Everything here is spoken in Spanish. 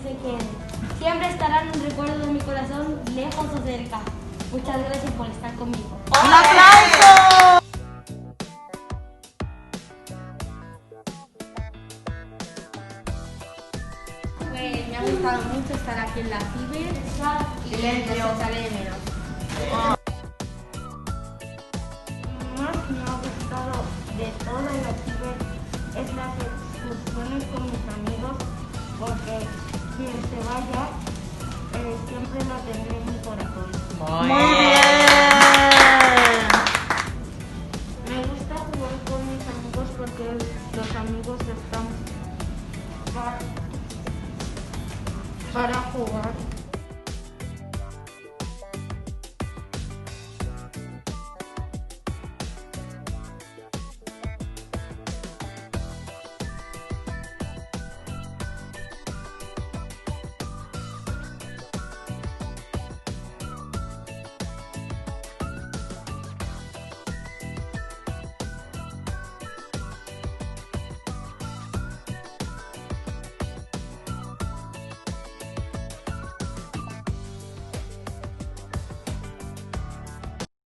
se quede. Siempre estarán en recuerdo de mi corazón, lejos o cerca. Muchas gracias por estar conmigo. ¡Un aplauso! Pues me ha gustado mucho estar aquí en la ciber. Silencio. Se sale de menos. Más me ha gustado de todo en la ciber es las excursiones con mis amigos, porque quien se vaya siempre lo tendré en mi corazón. Muy bien. Me gusta jugar con mis amigos porque los amigos están para jugar.